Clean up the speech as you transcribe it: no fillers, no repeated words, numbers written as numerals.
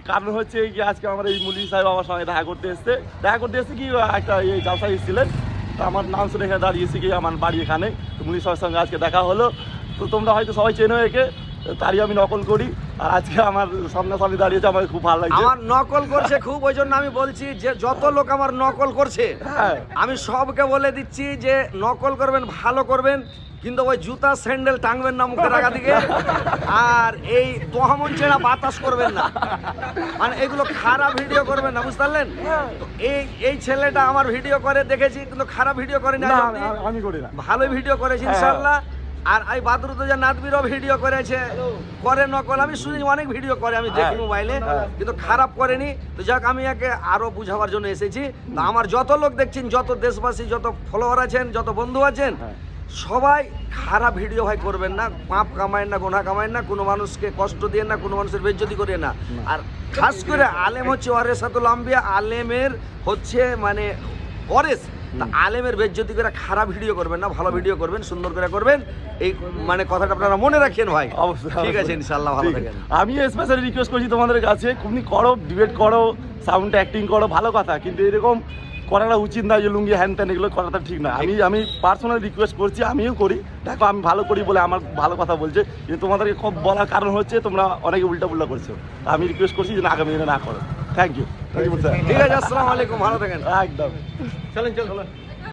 কারণ হচ্ছে কি আজকে আমার এই মুলি সাহেব আমার সঙ্গে দেখা করতে এসছে কি একটা এই জালসা এসেছিলেন, তো আমার নাম শুনে এখানে দাঁড়িয়েছি কি আমার বাড়ি এখানে, তো মুলি সাহেবের সঙ্গে আজকে দেখা হলো। তো তোমরা হয়তো সবাই চেনো একে, তারই আমি নকল করি। আর আজকে আমার সামনাসামনি দাঁড়িয়েছে, আমার খুব ভালো লাগছে। আমার নকল করছে খুব, ওই জন্য আমি বলছি যে যত লোক আমার নকল করছে আমি সবকে বলে দিচ্ছি যে নকল করবেন, ভালো করবেন, কিন্তু ওই জুতা স্যান্ডেল টাঙবেন না মুখের আগা দিকে, আর এই তোহামন ছেঁড়া বাতাস করবেন না, মানে এগুলো খারাপ ভিডিও করবেন না, বুঝতে পারলেন? তো এই ছেলেটা আমার ভিডিও করে দেখেছি, কিন্তু খারাপ ভিডিও করেনি, আমি করি না, ভালো ভিডিও করেছি ইনশাল্লাহ। আর এই বাদরুদ্দোজা নাদবিরও ভিডিও করেছে, করে নকল, আমি শুনি অনেক ভিডিও করে, আমি দেখি মোবাইলে, কিন্তু খারাপ করেনি। তো যাক, আমি একে আরো বুঝাবার জন্য এসেছি। তো আমার যত লোক দেখছেন, যত দেশবাসী, যত ফলোয়ার আছেন, যত বন্ধু আছেন, সবাই খারাপ ভিডিও ভাই করবেন না, পাপ কামায়েন না, গোনা কামায়েন না, কোনো মানুষকে কষ্ট দিয়ে না, কোনো মানুষের বেজ্জতি করে না। আর খাস করে আলেম হচ্ছে ওয়ারেসাতুল আম্বিয়া, আলেমের হচ্ছে মানে ওয়ারেস, তা আলেমের বেজ্জতি করে খারাপ ভিডিও করবেন না, ভালো ভিডিও করবেন, সুন্দর করে করবেন, এই মানে কথাটা আপনারা মনে রাখেন ভাই। অবশ্যই, ঠিক আছে, ইনশাআল্লাহ ভালো থাকেন। আমি স্পেশালি রিকোয়েস্ট করছি তোমাদের কাছে, তুমি করো, ডিবেট করো, সাউন্ড অ্যাক্টিং করো, ভালো কথা, কিন্তু এরকম করাটা উচিত না যে লুঙ্গি হ্যান ত্যান এগুলো করাটা ঠিক না। আমি পার্সোনাল রিকোয়েস্ট করছি, আমিও করি, দেখো আমি ভালো করি বলে আমার ভালো কথা বলছে, কিন্তু তোমাদেরকে খুব বলার কারণ হচ্ছে তোমরা অনেকে উল্টা পুল্টা করছো। আমি রিকোয়েস্ট করছি যে আগামী দিনে না করো। Thank you. ঠিক আছে, আসসালামু আলাইকুম, ভালো থাকেন। একদম, চলেন।